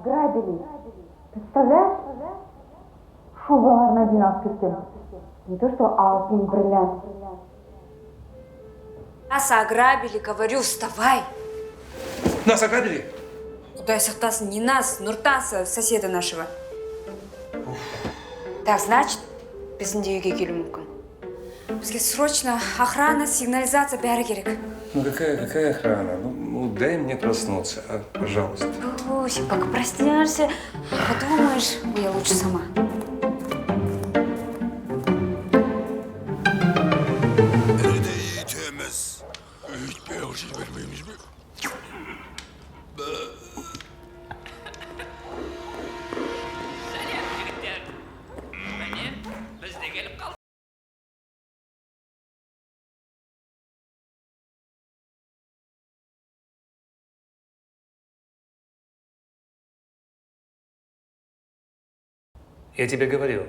Грабили. Представляешь? Шубаларына дейін алып кеткен. Не то что алтын, бриллиант. Нас ограбили, говорю, вставай. Нас ограбили? Куда сақтасын, не нас, Нұртаса, соседа нашего. Так, значит, біздің де үйге келу мүмкін. Бізге срочно охрана, сигнализация бәрі керек. Ну какая охрана? Ну дай мне проснуться, пожалуйста. Пусик, пока проснешься, подумаешь, я лучше сама. Я тебе говорил,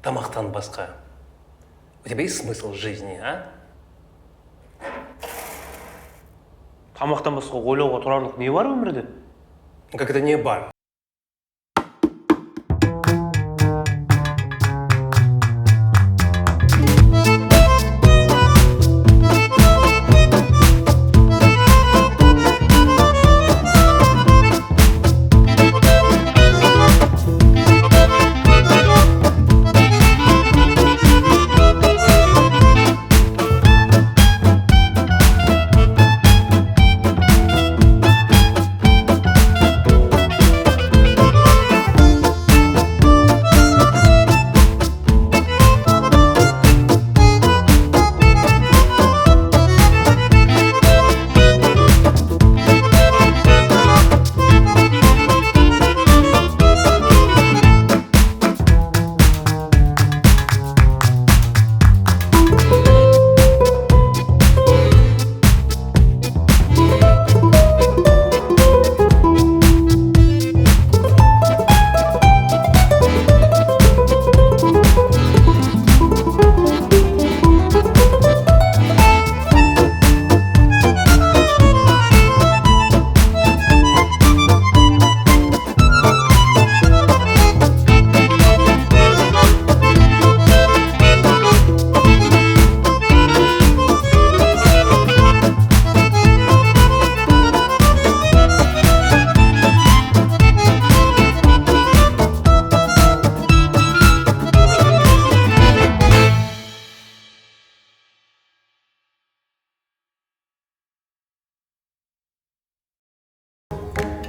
тамақтан басқа. У тебя есть смысл жизни, а? Тамақтан басқа ойлауға тұрарлық не бар өмірде? Как это не бар?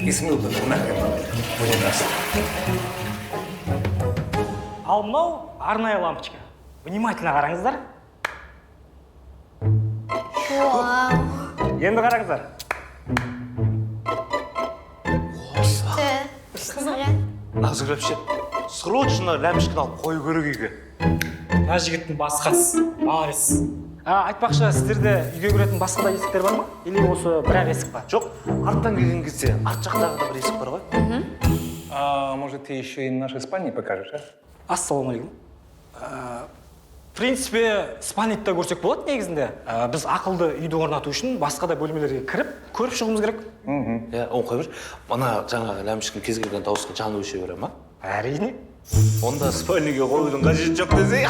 и смыл бы нахрен в унитаз. Ал мынау арнайы лампочка. Внимательно қараңыздар. Енді қараңыздар. Назгүл әпше, срочно ләмішкін алып қой көрік үйге. Мына жігіттің басқасы, молодец. Айтпақшы, сіздерде үйге кіретін басқа да есіктер бар ма? Или осы бір-ақ есік бар? Жоқ, арттан келген кезде арт жақтағы да бір есік бар ғой. А может, ты еще и наши спальни покажешь, а? Ассалаумағалейкум. В принципе, спальникті көрсек болады негізінде. Біз ақылды үйді орнату үшін басқа да бөлмелерге кіріп, көріп шығуымыз керек. Оны қой бір, мана жаңағы ләмішкін кез келген дауысқа жаны өше бере ма? Әрине. Онда спальниге қоюдың қажеті жоқ десе.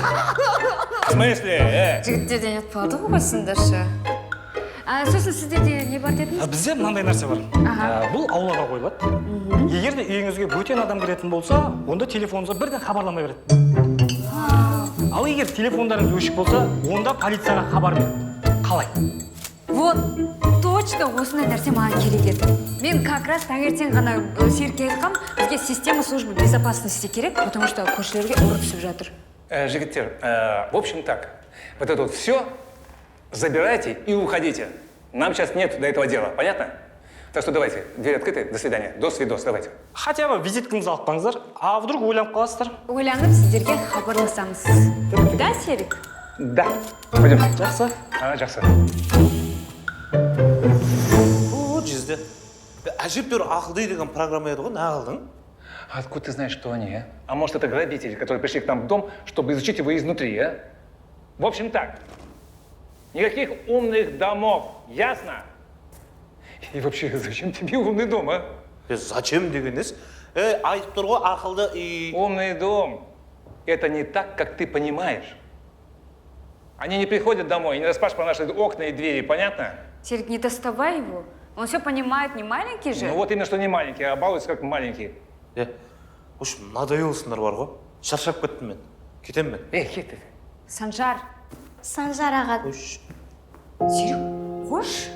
В смысле, Жігіттерден ұятпады ғой сендерші. Сосын сіздерде не бар дедіңіз? Бізде мынандай нәрсе бар. Бұл аулаға қойылады. Егер де үйіңізге бөтен адам кіретін болса, онда телефоныңызға бірден хабарламай береді. Ал егер телефондарыңыз өшік болса, онда полицияға хабар береді. Қалай? Вот, точно осындай нәрсе маған керек еді. Мен как раз таңертең ғана Серікке айтқам, бізге система службы безопасности керек, потому что көршілерге ұрып түсіп жатыр. Жигитер, в общем так, вот это вот все забирайте и уходите. Нам сейчас нет до этого дела, понятно? Так что давайте, дверь открыты, до свидания, до свидос, давайте. Хотя бы визиткаңызды алып қаңыздар, а вдруг ойланып қаласыздар? Ойланып сіздерге хабарласамыз. Да, Серік? Да. Пойдем. Жақсы. Жақсы. О, жүзді. Әжептәуір ақылды деген программа еді ғой, не қылдың? Откуда ты знаешь, что они, а? А может, это грабители, которые пришли к нам в дом, чтобы изучить его изнутри, а? В общем так, никаких умных домов, ясно? И вообще, зачем тебе умный дом, а? Зачем дегеніз? Айтып тұр ғой, ақылды и... Умный дом – это не так, как ты понимаешь. Они не приходят домой и не распашут по наши окна и двери, понятно? Серік, не доставай его. Он все понимает, не маленький же. Ну вот именно, что не маленький, а балуется как маленький. В общем, надоелсыңдар бар ғой. Шаршап кеттім мен. Кетем мен. Кет ты. Санжар. Санжар аға. Серік, қош.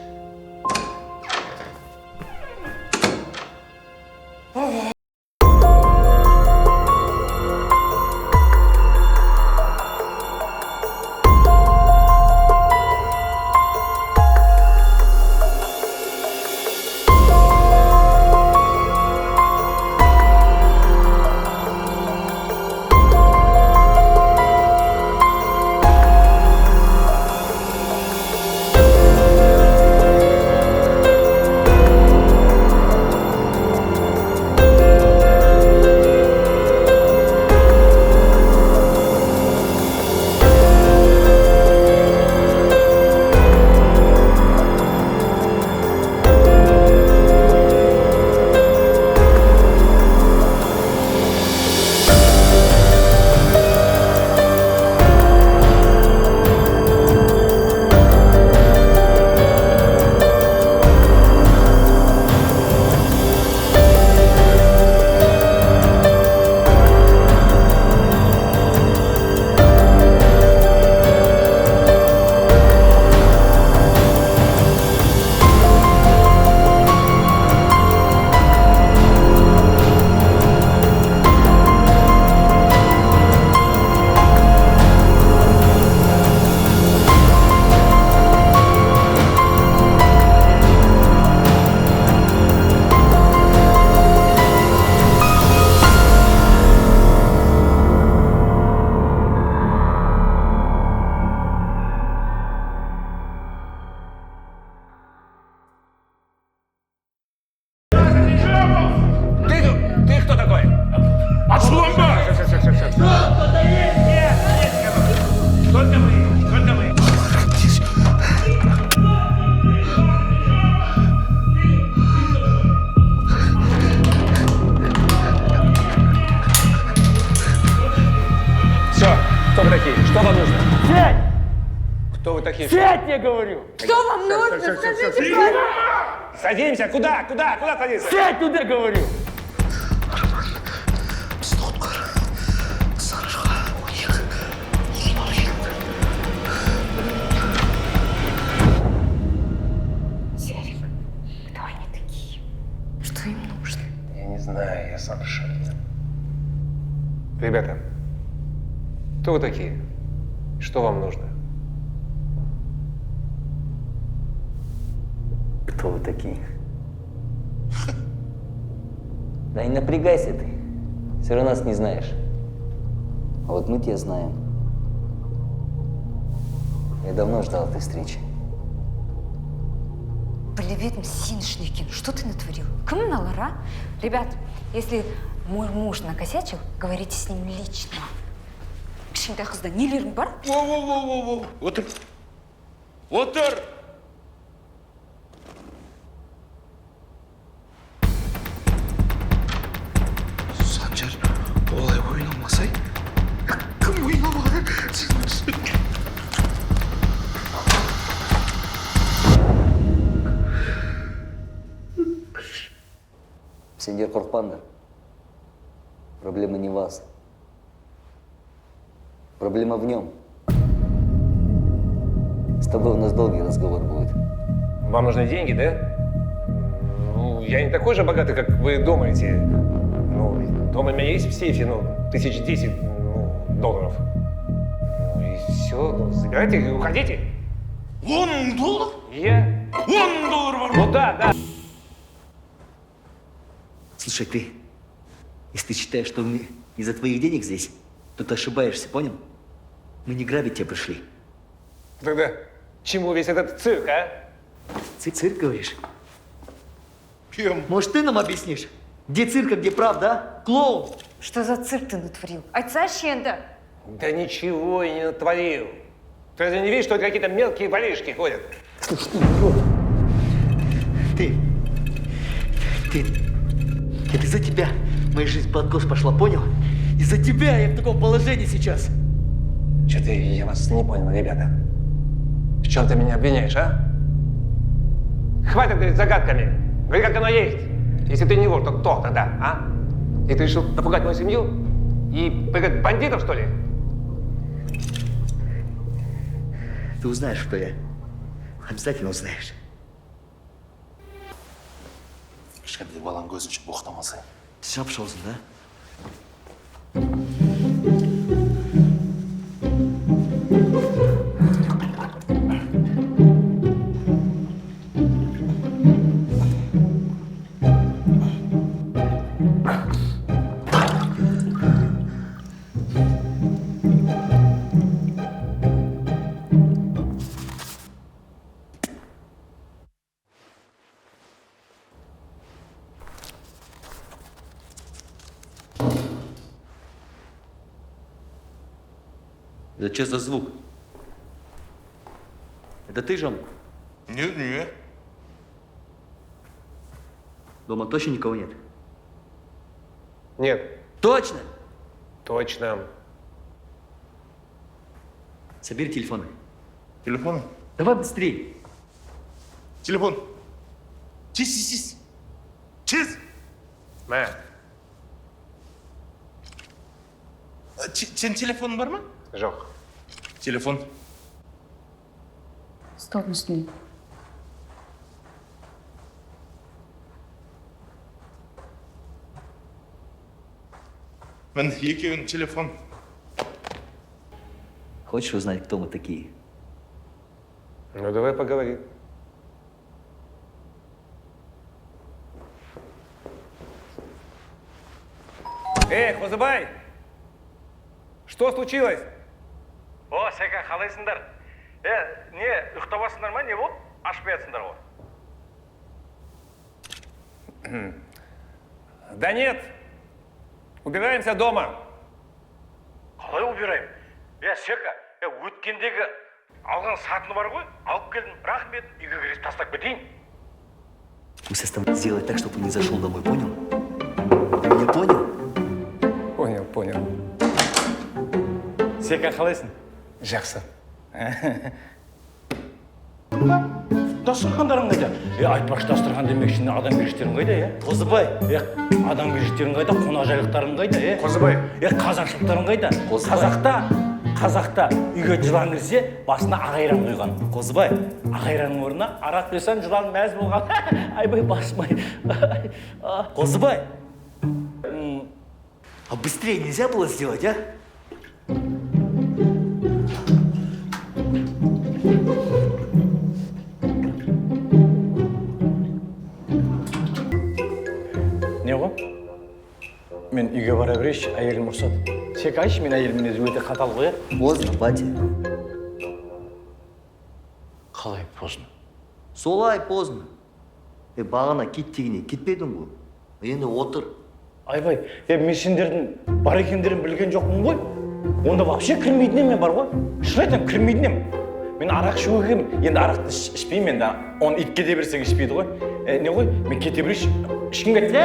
Кто вы такие? Сядь, я говорю! Что вам нужно? Скажите, пожалуйста. Садимся! Куда? Куда? Куда садиться? Сядь туда, говорю! Серик, кто они такие? Что им Ребята, кто вы такие? Что вам нужно? Кто вы такие? Да не напрягайся ты. Все равно нас не знаешь. А вот мы тебя знаем. Я давно ждал этой встречи. Білебедім сен үшін екен. Что ты натворил? Кім мыналар, а? Ребят, если мой муж накосячил, говорите с ним лично. Кішкентай қызда нелерің бар? Воу. Отыр. Отыр. Санжар, олай ойламасай. Кім ойламады? Сендер қорықпаңдар. Проблема не в вас. Проблема в нем. С тобой у нас долгий разговор будет. Вам нужны деньги, да? Ну, я не такой же богатый, как вы думаете. Ну, дома у меня есть в сейфе, 1010 долларов. Ну и все, забирайте и уходите. $10? Я? $10 бар. Ну да. Слушай, ты, если ты считаешь, что мы из-за твоих денег здесь, то ты ошибаешься, понял? Мы не грабить тебя пришли. Тогда к чему весь этот цирк, а? Цирк, говоришь? Кем? Может, ты нам объяснишь? Где цирк, а где правда, а? Клоун! Что за цирк ты натворил? Айтсайшы енді. Да ничего я не натворил. Ты разве не видишь, что это какие-то мелкие воришки ходят? Слушай, ты урод! Ты... Это из-за тебя моя жизнь под откос пошла, понял? Из-за тебя я в таком положении сейчас. Что-то я вас не понял, ребята. В чем ты меня обвиняешь, а? Хватит говорить загадками. Говори, как оно есть. Если ты не вор, то кто тогда, а? И ты решил напугать мою семью? И прыгать бандитов, что ли? Ты узнаешь, кто я. Обязательно узнаешь. Кішкентай балаң көзінше боқтамасай. Шапшозын, да? Это что за звук? Это ты, Жом? Не. Дома точно никого нет? Нет. Точно? Точно. Собери телефоны. Телефон? Давай быстрее. Телефон. Чиз. На. Сен телефоның бар ма? Жоқ. Телефон. Столдың үстіне. Мен екеуінің телефон. Хочешь узнать, кто мы такие? Ну, давай поговорим. Қозыбай! Что случилось? О, Сека, қалайсыңдар? Не, ұйықтабасыңдар ма, не болды? Ашып жатсыңдар ғой. Да нет. Убираемся дома. Қалай убирайым? Сека, өткендегі алған сатыны бар ғой, алып келдім. Рахмет, үйге кіріп тастап кетейін. Мы с тобой сделать так, чтобы ты не зашел домой, понял? Ты меня понял? Понял. Сека, қалайсың? Жақсы. Дастархандарың қайда? Айтпақшы дастархан демекші, адам керештерің қайда, Қозыбай! Адам керештерің қайда, қонақжайлықтарың қайда, Қозыбай! Қазақшылықтарың қайда? Қозыбай. Қазақта үйге жылан кірсе, басына ағайран қойған. Қозыбай! Ағайранның орнына арақ құйсаң, жылан мәз болған. Айбай, басым ай. Қозыбай! А быстрее нельзя было сделать, а? Не ғой? Мен үйге бара берейінші, әйелім ұрсады. Сек айтшы, мен әйелімнен өзі өте қатал ғой, ә? Поздно, батя. Қалай поздно? Солай поздно. Бағана кет дегенде кетпедің ғой. Енді отыр. Айбай, мен сендердің бар екендерін білген жоқпын ғой. Онда вообще кірмейтін мен бар ғой. Шын айтам, кірмейтін ем. Мен арақ ішуге енді арақты ішпеймін енді. Оны итке де берсең ішпейді ғой. Не ғой, мен кете берейінші, ішкім кетті.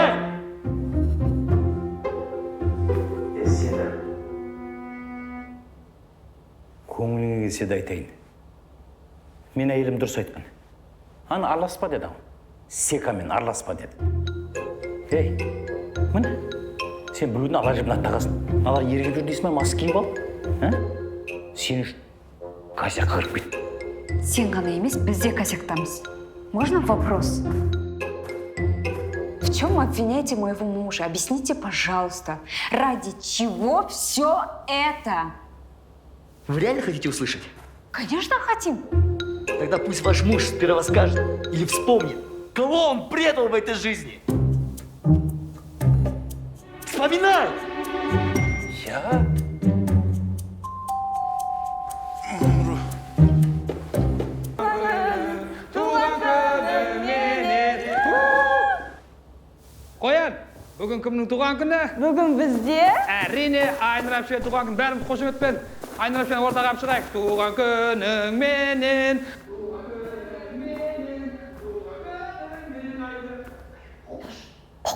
Көңіліңе келсе де айтайын. Мен әйелім дұрыс айтқан. Аны араласпа деді. Секамен араласпа деді. Ей, міне, сен біреудің ала жібін аттағасын. Ала ерге жүр дейсің ма, мас киіп ал? Сен үшін косяк қырып кетті. Сен ғана емес, біз де косяктамыз. Можно вопрос? В чем обвиняете моего мужа? Объясните, пожалуйста, ради чего все это? Вы реально хотите услышать? Конечно, хотим. Тогда пусть ваш муж сперва скажет или вспомнит, кого он предал в этой жизни. Вспоминай! Я? Қоян, бүгін кімнің туған күні? Бүгін бізде Әрине, Айнұр әпшеге туған күн. Бәріміз қошеметпен Айнұр әпшені ортаға алып шығайық. Туған күнің менен.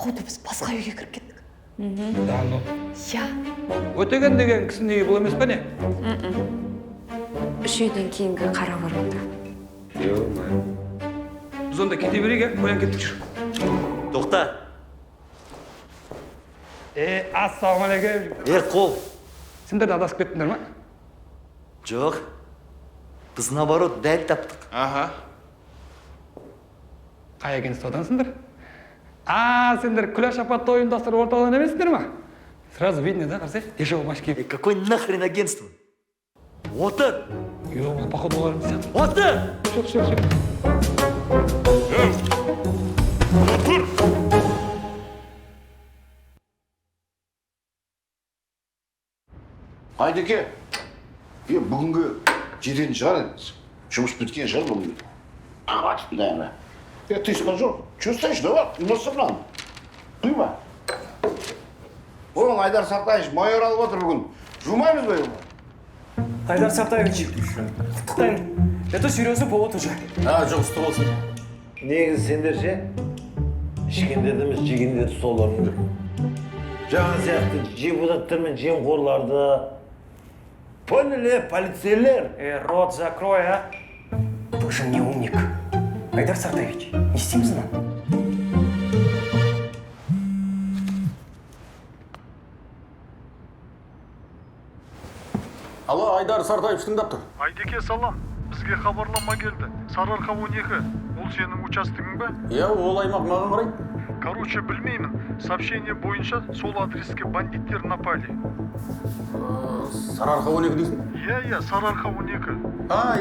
походу біз басқа үйге кіріп кеттік. Я. Өтеген деген кісінің үйі бұл емес пе не? Үш үйден кейінгі қара воротта. Біз онда кете берейік, қоян кеттік жүр. Тоқта. Ассалаумағалейкум. Қол. Сендер де адасып кеттіңдер ма? Жоқ. Біз наоборот дәл таптық. Аха. Қай агентстводансыңдар? Сендер күләш апатты ұйымдастырып орталығын емессіңдер ма? Сразу видно, да, қарсы? Дешевый башки. Какой нахрен агентство? Отыр! Бұл походу олар емес. Отыр! Шық. Айдеке, бүгінгі жететін шығар, жұмыс біткен шығар бүгінгі. Хватит, наверное. Ты сказал, чувствуешь, давай, носымнан. Құйма. Оң, Айдар Сартаевич, майор алып отыр бүгін. Жумаймыз ба, ема? Айдар Сартаевич, құттықтаймын. Это серьезный повод уже. Жұмысты болсын. Негізі сендер ше, ішкендеріміз, жегендерді сол орын жүр. Жаңа сияқты депутаттар мен жемқорларды, поняли, полицейлер. Рот закрой, а? Ты же не умник. Айдар Сартаевич, не істейміз ана? Алло, Айдар Сартаевич тыңдап тұр. Айдеке, салам. Бізге хабарлама келді. Сарыарқа 12. Ол сенің участогың ба? Иә, ол аймақ маған қарайды. Короче, білмеймін. Сообщение бойынша сол адреске бандиттер напали. Сарыарқа 12 дейсің? Иә, Сарыарқа 12.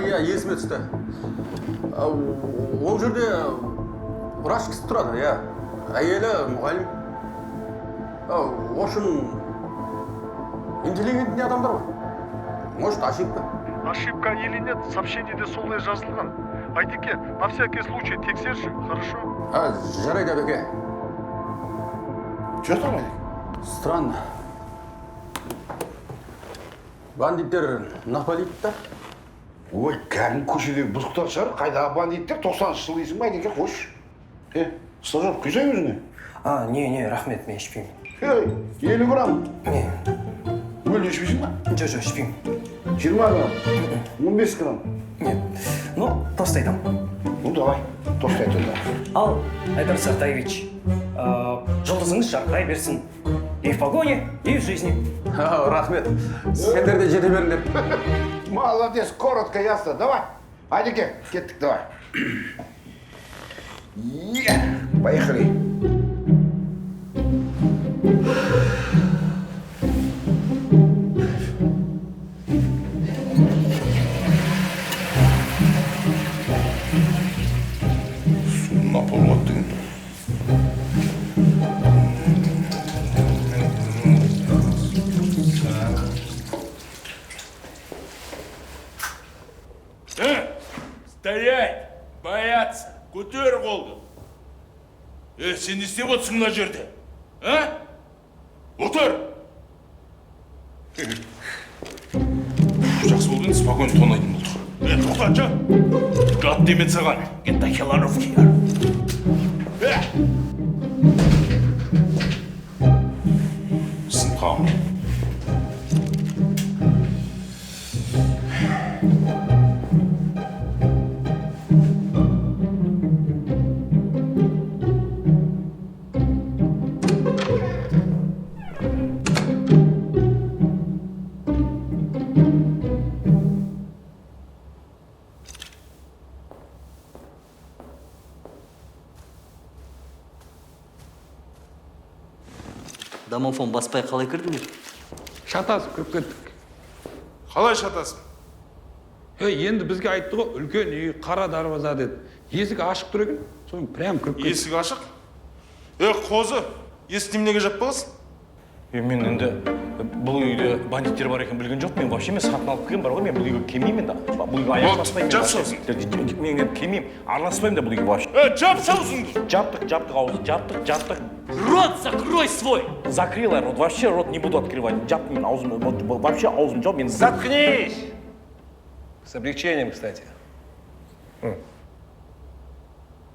Иә, есіме түсті. Ол жерде врач кісі тұрады, иә. Әйелі мұғалім. В общем, интеллигентный адамдар ғой. Может, ошибка. Ошибка или нет, сообщениеде солай жазылған. Айдеке, на всякий случай тексерші, хорошо? Жарайды, әбеке. Че там, Айдек? Странно. Бандиттер напали да? Ой, кәдімгі көшедегі бұзықтар шығар, қайдағы бандиттер 90-шы жыл дейсің ба, Айдеке, қош. Стажер, құйсай өзіңе? Не, рахмет, мен ішпеймін. 50 грамм. Не. Өлі ішпейсің ба? Жоқ, ішпеймін. 20 грамм. 15 грамм. Нет. Ну, тост айтам. Ну, давай, тост айт онда. Ал, Айдар Сартаевич, жұлдызыңыз жарқырай берсін. И в погоне, и в жизни. Рахмет. Сендер де жете беріңдер. Молодец, коротко, ясно. Давай. Айдеке, кеттік, давай. Поехали. Стоять! Бояться! Көтер қолды! Сен не істеп отырсың мына жерде? А? Отыр! Жақсы болды, спокойно тонайтын болдық. Тоқтатшы! Жат демен саған. Кет Акеланов кейер. Сынқам. Домофон баспай қалай кірдіңдер? Шатасып кіріп кеттік. Қалай шатасың? Енді бізге айтты ғой, үлкен үй, қара дарбаза деді. Есік ашық тұр екен, соны прям кіріп кеттік. Есік ашық? Қозы, есікті неге жаппағансың? Мен енді бұл үйде бандиттер бар екен білген жоқ. Мен вообще мен сатын алып келген бар ғой. Мен бұл үйге келмеймін да. Бұл үйге аяқ баспаймын. Мен келмеймін. Араласпаймын да бұл үйге вообще. Жап аузыңды. Жаптық аузы. Жаптық. Рот закрой свой. Закрыла рот. Вообще рот не буду открывать. Жаптым мен аузым. Вообще аузым жауп. Мен Заткнись! С облегчением, кстати.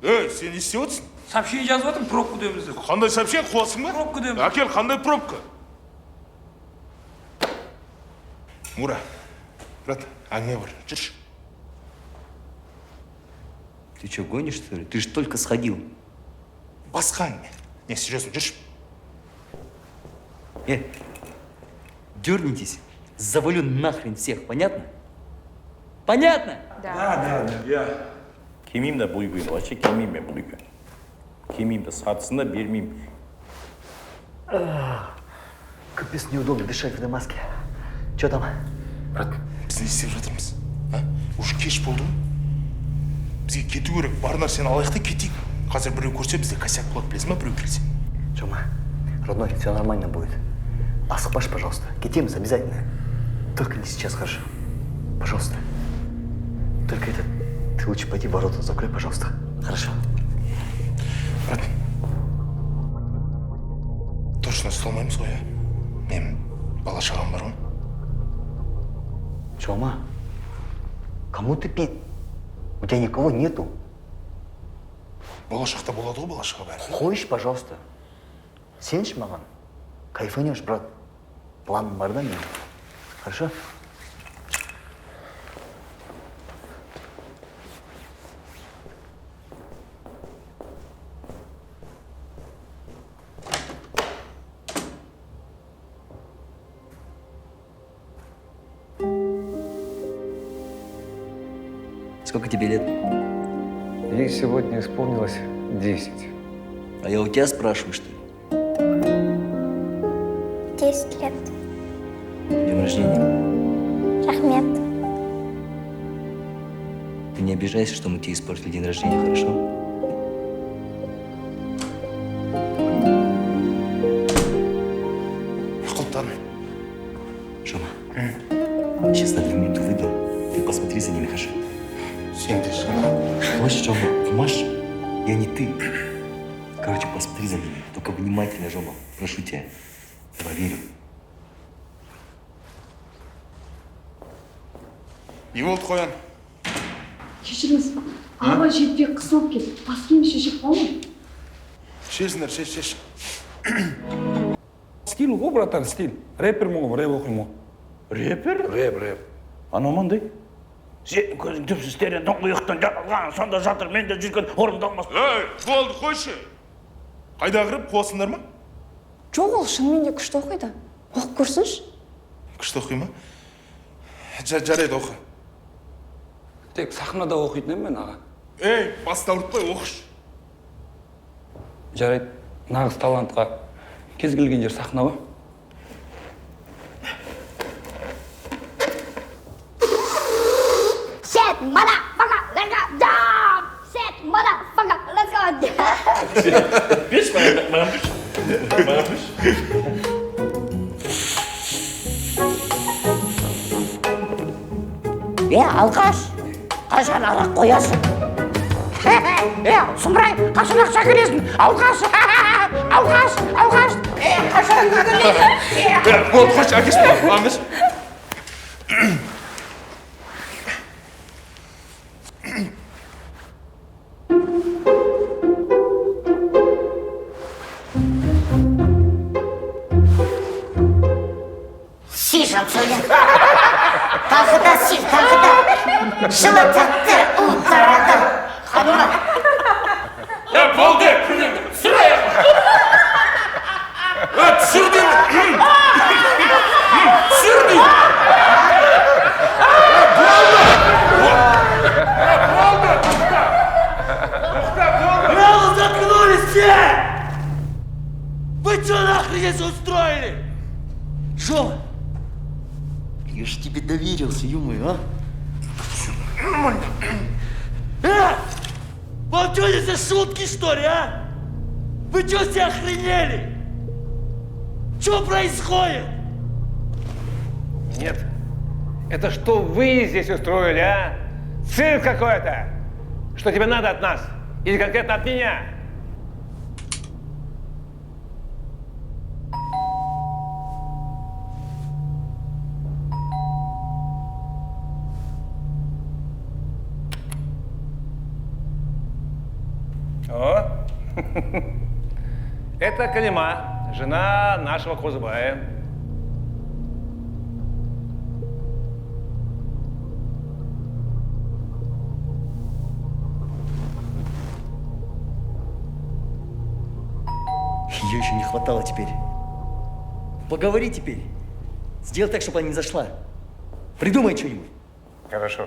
Сен не істеп отырсың? Сообщение жазып жатырмын, пробка деміз деп. Қандай сообщение қуасың ба? Пробка деміз. Әкел, қандай пробка? Мура, брат, әңгіме бар, жүрші. Ты что, гонишь, что ли? Ты же только сходил. Басқа әңгіме. Не, серьезно, жүрші. Дернитесь, завалю нахрен всех, понятно? Понятно? Да. келмеймін да бұл үйге. Вообще келмеймін мен бұл үйге. Келмеймін да, сатысын да бермеймін. Капец неудобно дышать в этой маске. Че там? Брат, біз не істеп жатырмыз? Уже кеш болды ғой. Бізге кету керек, бар нәрсені алайық та кетейік. Қазір біреу көрсе бізде косяк болады, білесің ба, біреу келсе. Жома, родной, все нормально будет. Асықпаш, пожалуйста. Кетеміз обязательно. Только не сейчас, хорошо? Пожалуйста. Только ты лучше пойди ворота закрой, пожалуйста. Хорошо? Брат, точно ұсталмаймыз ғой, Мен бала шағам бар ғой. Жома, кому ты пить? У тебя никого нету. Болашақта болады ғой, бала шаға бәрі. Қойш, пожалуйста. Сенші маған? Кайфанешь, брат. Планым бар да мен. Хорошо? Сколько тебе лет? Ей сегодня исполнилось 10. А я у тебя спрашиваю, что ли? 10 лет. День рождения. Рахмет. Ты не обижайся, что мы тебе испортили день рождения, хорошо? Құлттан. Жома, сейчас на 2 минуты выйду. Ты посмотри за ними, хорошо? Сен де Слышь, Жома, Маш, я не ты. Короче, посмотри за ними. Только внимательно, Жома. Прошу тебя. Я поверю. Не болды қоян? Кешіріңіз, аба жетпей қысылып кетті. Бас киім шешіп қалмай. Шешіңдер, шеш. Стиль ғой, братан, стиль. Рэпермін ғой, рэп оқимын ғой. Рэпер? Рэп. Анау маңдай? Сен көзің түпсіз терен тұңғиықтан жаралған, сонда жатыр мен де жүрген орындалмас. Болды, қойшы. Қайда кіріп, қуасыңдар ма? Жоқ, ол шынымен де күшті оқиды. Оқып көрсінші. Күшті оқи ма? Жарайды, оқы. Тек сахнада оқитын мен аға. Басты ауыртпай оқыш. Жарайды, нағыз талантқа кез келген жер сахна ғой. Shit, motherfucker, let's go down. Shit, motherfucker, let's go down. Беш, маған беш. Алқаш, қашан арақ қоясың? Сұмырай, қашан ақша кересің? Алғаш! Қашан қадірлейді? Болды, қойшы, әкесі болды, амыз. Сижам сөйлем. Тағы да сил, тағы да. Жылы тәтті ұл тарады. Қаныма. Болды, түсір аяққа. Түсір деймін. Түсір деймін. Браво, заткнулись все! Вы что нахрен здесь устроили? Жо! Я ж тебе доверился, ё-моё, а? Вам что здесь за шутки, что ли, а? Вы что все охренели? Что происходит? Нет. Это что вы здесь устроили, а? Цирк какой-то! Что тебе надо от нас? Или конкретно от меня? О, это Калима, жена нашего Козыбая. Ее еще не хватало теперь. Поговори теперь. Сделай так, чтобы она не зашла. Придумай что-нибудь. Хорошо.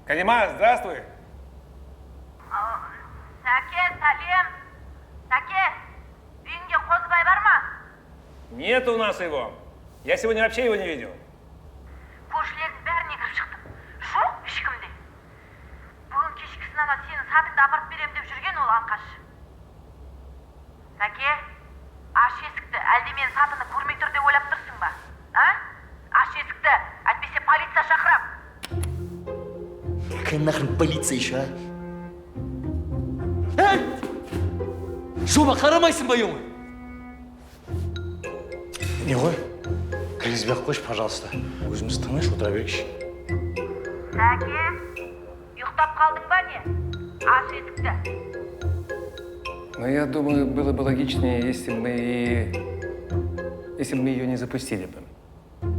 Калима, здравствуй. Сәке, сәлем. Сәке, үйіңде Қозыбай бар ма? Нет у нас его. Я сегодня вообще его не видел. Көршілердің бәріне кіріп шықтым. Жоқ, ешкімде. Бүгін кешкісін ана сені сатыңды апарып берем деп жүрген ол аңқаш. Сәке, аш есікті. Әлде мен сатыны көрмей тұр деп ойлап тұрсың ба? А? Аш есікті. Әйтпесе полиция шақырам. Какая нахрен полиция еще, а? Жоба, қарамайсың ба, ё-мо? Не ғой? Кіргізбей ақ қойшы, пожалуйста. Өзіміз тыныш отыра берейікші. Сәке, ұйықтап қалдың ба не? Аш есікті. Но я думаю, было бы логичнее, если бы мы ее не запустили бы.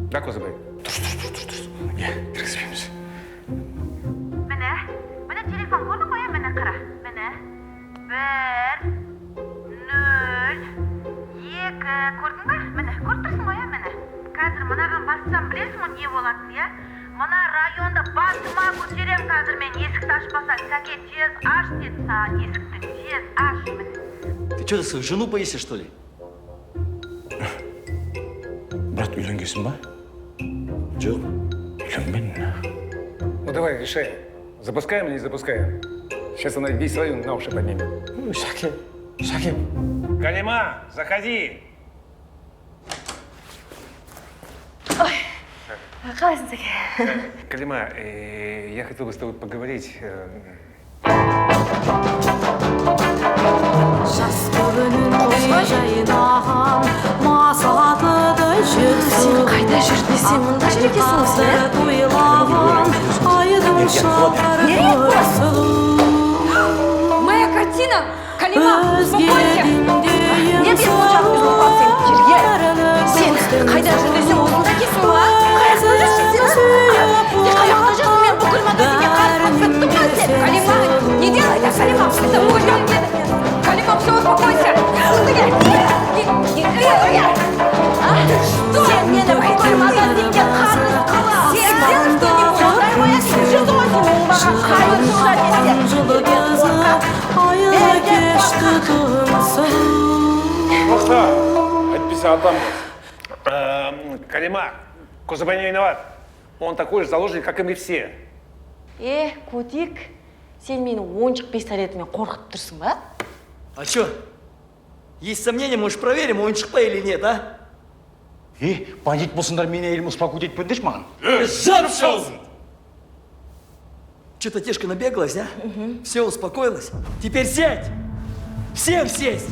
Да, Козыбай? Дұрыс. Кіргізбейміз. Міне телефон көрдің ғой, міне қара. Міне. 1, 0, 2, көрдің ба? Міне, көріп тұрсың ғой, міне. Қазір мынаған бассам білесің ғой не болады, иә? Мына районда басыма көтерем қазір мен есікті ашпасаң. Сәке, тез аш деді саған, есікті тез аш, міне. Ты что, свою жену боишься, что ли? Брат, үйленгесің ба? Жоқ. Үйленбен. Ну давай, решай. Запускаем или не запускаем? Сейчас она весь район на уши поднимет. Сәке. Калима, заходи. Ой, қалайсың, Сәке? Калима, я хотел бы с тобой поговорить. Жас көңілінде жайнаған масатыдай жүрсің. Қайда жүрді сен? Мұнда жүр екенсің осы, ә? Тойлаған айдың шалқары көрсің. Моя картина! Калима, успокойся! Нет, я сейчас успокойся. Жерге, сен қайда жүрді сен? Осында екенсің ба? Қаяқта жүрсің сен? Сен қаяқта жүрсің? Мен бүкіл магазинге қарып біттім ғой сен. Калима, не делай так, Калима! Это мой дом! Калима, все, успокойся! Сен мені бүкіл магазинге қарыз қыла. Сен сделай что-нибудь! Дай моя жүз ойсың маған қайын сұра десе. Жылы кезі айы кешті тынсын. Тоқта, әйтпесе адам. Калима, Козыбай не виноват. Он такой же заложник, как и мы все. Котик, сен мені ойыншық пистолетімен қорқып тұрсың ба? А что? Есть сомнения, может, проверим, ойыншық па или нет, а? Бандит болсындар, мені әйелім успокоить етпендеш маған. Жап шалзын! Что-то тяжко набегалась, а? Все, успокоилась? Теперь сядь! Всем сесть!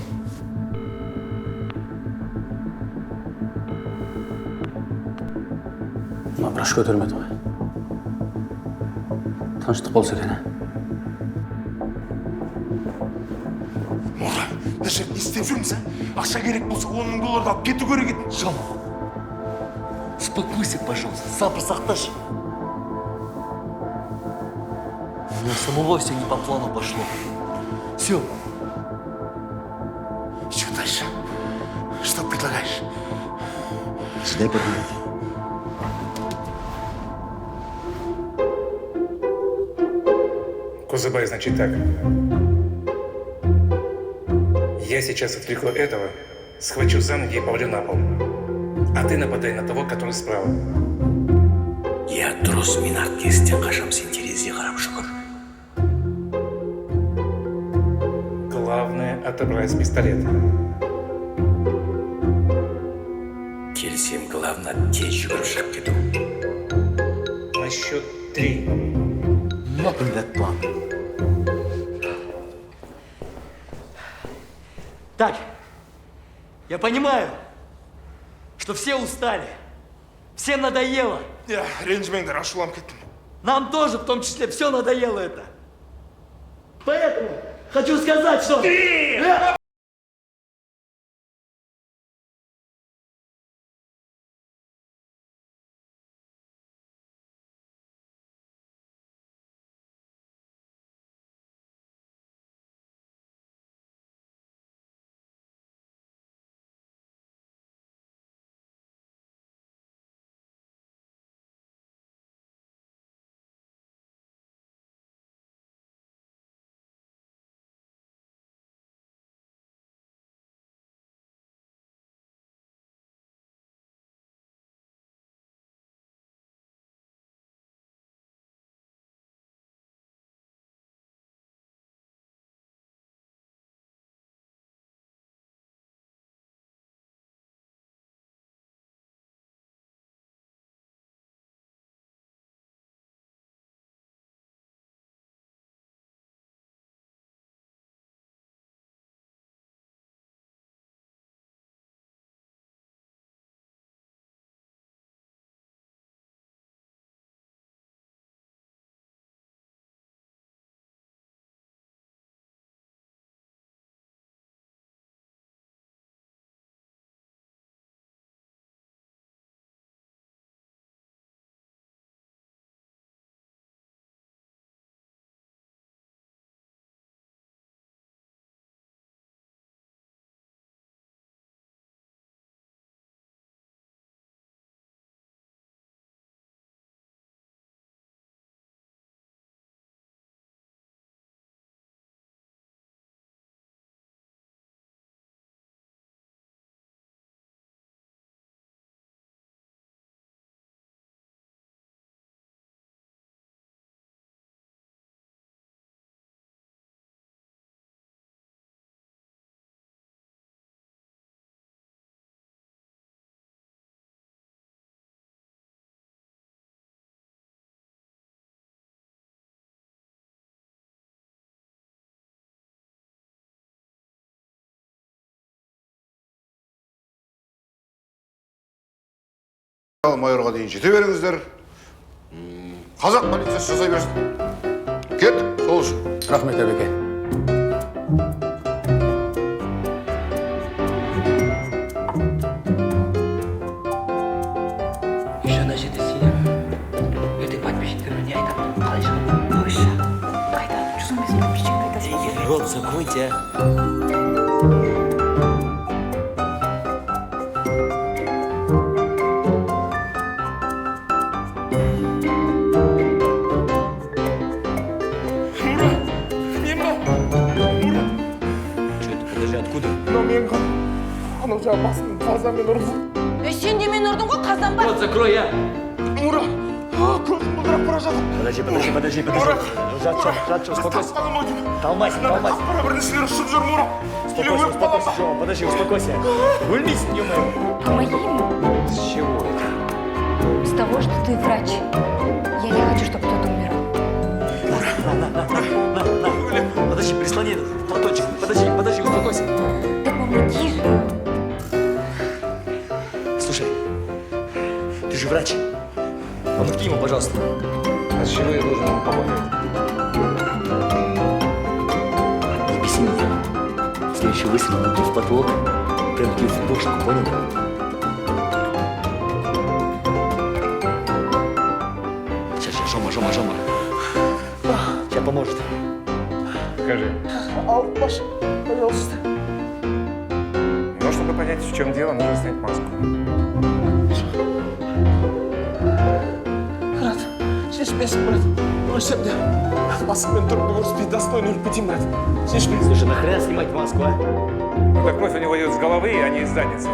Браш көтермеді ғой. Тыныштық болса екен. Мора, даже не істеп жүрміз, а? Ақша керек болса $10,000 алып кету керек еді. Жама, успокойся, пожалуйста, сабыр сақташы. У меня самого все не по плану пошло. Все. Что дальше? Что предлагаешь? Дай подумать. Кузыбай, значит так. Я сейчас отвлеку этого, схвачу за ноги и повалю на пол. А ты нападай на того, который справа. Я трус минат кестен қашам сен терезге қарап жүгір. Главное отобрать пистолет. Келсем, главное тез жүгіріп шығып кету. На счет 3. Этот план. Так, я понимаю, что все устали, всем надоело. Ренжімеңдер, ашуланып кеттім. Нам тоже, в том числе, все надоело это. Поэтому хочу сказать, что... Майорға дейін жете беріңіздер. Қазақ полициясы жасай берсін. Кеттік, сол үшін. Рахмет, әбеке. Жаңа жерде сенем. Ертең подписчиктеріме не айтамын? Қалай шығамын? Қойшы. Қайда? 115 подписчик қайда? Рот закройте. Анау жаңа басын қазанмен ұрдым. Сен де мен ұрдың ғой, қазан ба? Рот закрой, я. Мура, көзім бұлдырап бара жатыр. Подожди. Жат, успокойся. Талмайся. Бір нәрселер ұшып жүр, Мура. Подожди, успокойся. Өлмейсің, ё-моё. Помоги ему. С чего это? С того, что ты врач. Я не хочу, чтобы кто-то умирал. планету. Платочек, подожди, успокойся. Да помоги же. Слушай, ты же врач. Помоги ему, пожалуйста. А с чего я должен ему помогать? Не беси меня. Если еще выстрелил в потолок, прям тебе в бошку, понял? Сейчас, Жома. Сейчас поможет. Скажи. Маша, пожалуйста. Но чтобы понять, в чем дело, нужно снять маску. Брат, шешпесін, брат. Өлсем де, басыммен тұрып көріспей достойно өліп кетейін, брат. Шешпесін. Слушай, нахрена снимать маску, а? Ну, так кровь у него идет с головы, а не из задницы.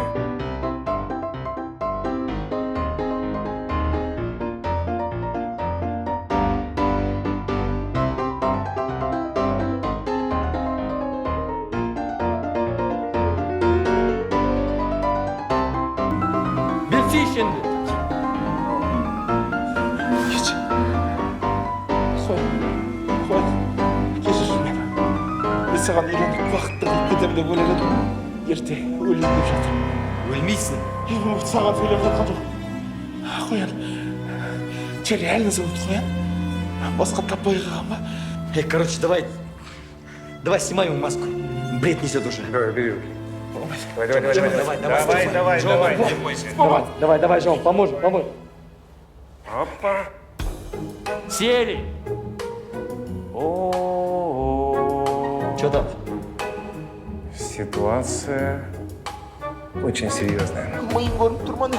Берсейші енді. Кешір мені. Мен саған үйленіп бақытты қылып кетемін деп ойлап едім. Ерте өлейін деп жатырмын. Өлмейсің. Саған сөйлеп жатқан жоқ. Қоян. Че, реально зовут Қоян? Басқа таппай қалған ба? Короче, давай снимай ему маску. Бред несет уже. Давай, бери руки. Давай, Жом, поможем. Опа. Сели. Что там? Ситуация очень серьезная. Миым көрініп тұрман.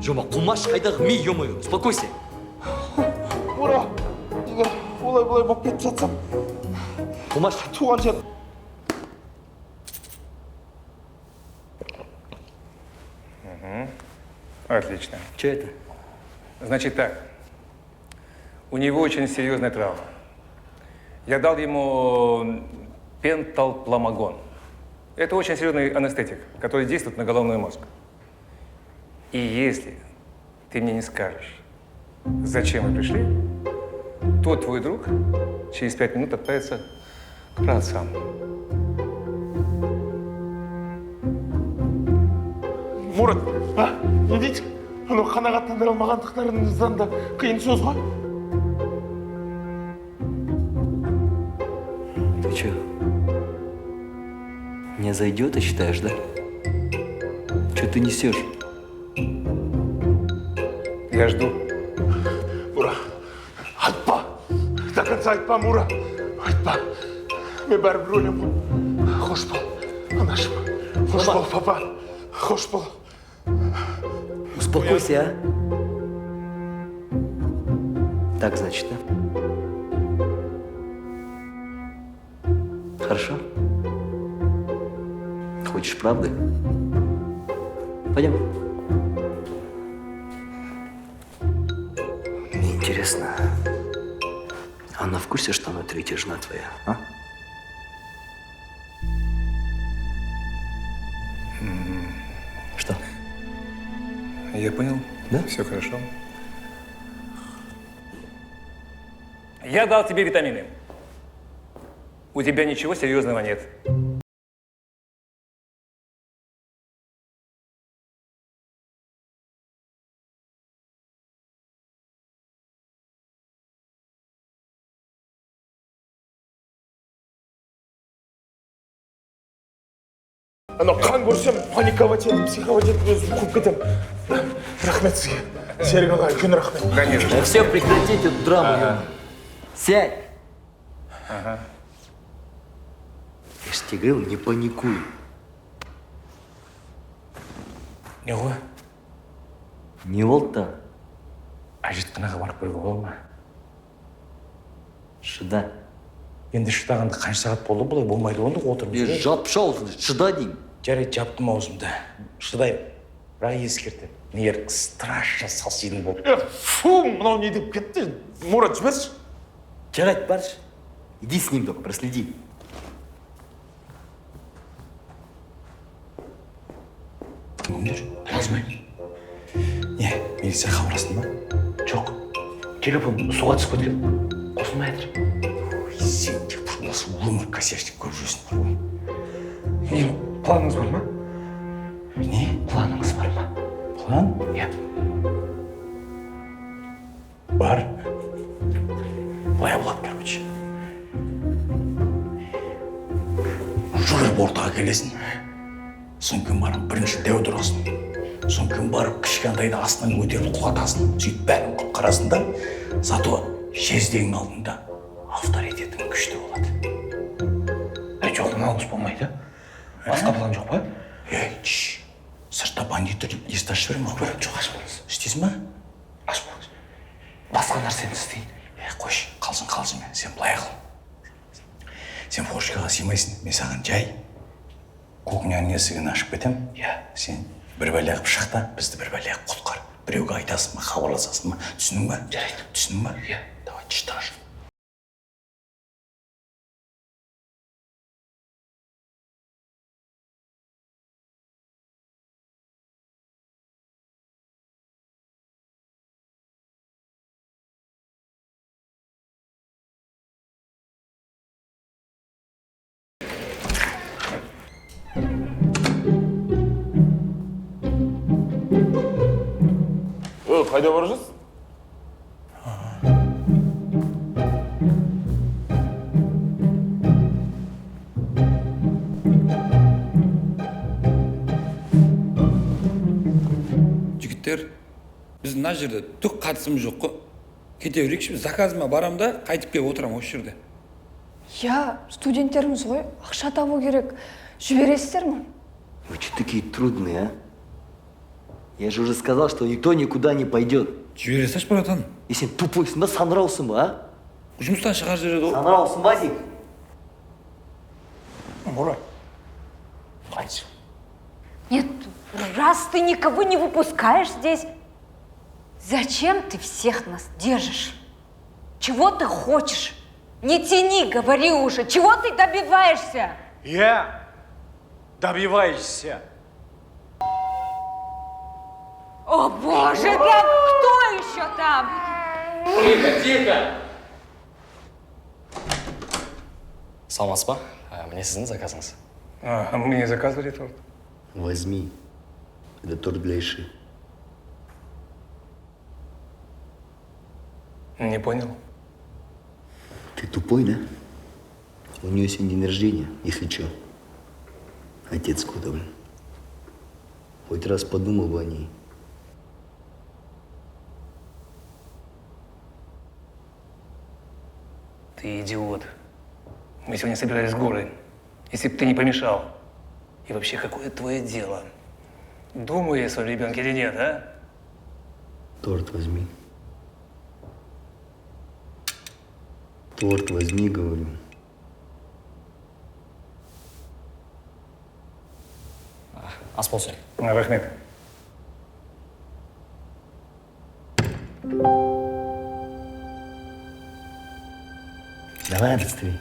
Жома, қумаш қайдағы ми, ё-моё, успокойся. Ура! Егер олай-бұлай болып кетіп жатсам, Қумаш. туған жер. Отлично. Что это? Значит так, у него очень серьезная травма. Я дал ему пенталпламагон. Это очень серьезный анестетик, который действует на головной мозг. И если ты мне не скажешь, зачем мы пришли, то твой друг через 5 минут отправится к праотцам. Мұрат, не дейді? Анау қанағаттандыра алмағандықтарыңыздан да қиын сөз ғой. Ты что, не зайдет, ты считаешь, да? Что ты несешь? Я жду. Мура, айтпа. До конца айтпа, Мура. Айтпа. Мен бәрібір өлем ғой. Хош бол, анашым. Хош бол, папа. Хош бол. Успокойся, а? Так, значит, да? Хорошо? Хочешь правды? Пойдем. Мне интересно, она в курсе, что она третья жена твоя, а? Что? Я понял. Да? Все хорошо. Я дал тебе витамины. У тебя ничего серьезного нет. Анау қан көрсем, паниковать етіп, психовать етіп өзім қуып кетем. Рахмет сізге. Серік аға, үлкен рахмет. Конечно. Да все, прекратите эту драму. Ага. Сядь. Ага. Я ж тебе говорил, не паникуй. Не ғой? Не болды-то. Әжетханаға барып көруге бола ма? Шыда. Енді шыдағанда қанша сағат болды бұлай болмайды онда отырмыз. Жап шау, шыда деймін. Жарайды, жаптым аузымды. Шыдайым. Бірақ ескертем. Егер страшно салсидың болып. Фу, мынау не деп кетті? Мұрат, жіберші. Жарайды, баршы. Иди с ним только, проследи. Өмір, жазбай. Не, милиция хабарластың ба? Жоқ. Телефон суға түсіп кеткен. Қосылмай жатыр. Ой, сен де осы өмір косячник көріп жүрсің бар ғой. Не, планыңыз бар ма? Не? Планыңыз бар ма? План? Иә. Бар. Былай болады, короче. Жүріп ортаға келесің. Соң барып бірінші дәу тұрасың. Соң барып кішкентайды астынан көтеріп құлатасың. Сөйтіп бәрін құтқарасың да, зато жездеңнің алдында авторитетің күшті болады. Жоқ, наубыз болмайды. Басқа план жоқ па? Сыртта бандиттер есті ашып беремін ғой. Жоқ, ашпаңыз. Істейсің ба? Ашпаңыз. Басқа нәрсені істейін. Қойш, қалсын, сен былай қыл. Сен фошкаға сыймайсың, мен саған жай кухняның есігін ашып кетем. Сен бір бәле қып шық та, бізді бір бәле құтқар. Біреуге айтасың ба, хабарласасың ба? Түсінің ба? Жарайды. Түсінің ба? Давай, читташ. Қайда бара жатсыз? Жігіттер, біз мына жерде түк қатысымыз жоқ қой. Кете берейікші, заказыма барам да, қайтып келіп отырам осы жерде. Я студенттеріміз ғой, ақша табу керек. Жібересіздер ме? Вы что такие трудные, а? Я же уже сказал, что никто никуда не пойдет. Жібересіз, братан. И сен тупойсың ба, сандыраусың ба, а? Жұмыстан шығар жібереді ғой. Сандыраусың ба, деймін? Мура, хватит. Нет, раз ты никого не выпускаешь здесь, зачем ты всех нас держишь? Чего ты хочешь? Не тяни, говори уже. Чего ты добиваешься? Я добиваешься. О боже, да кто еще там? Тихо! Саламатсыз ба? Мне сіздің заказыңыз. Мы не заказывали торт. Возьми. Это торт для Иши. Не понял. Ты тупой, да? У нее сегодня день рождения, если что. Отец куда, блин. Хоть раз подумал бы о ней. Ты идиот. Мы сегодня собирались в горы. Если бы ты не помешал. И вообще, какое твое дело? Думаю я о своем ребенке или нет, а? Торт возьми. Торт возьми, говорю. Ас болсын. Рахмет. Давай, отстави.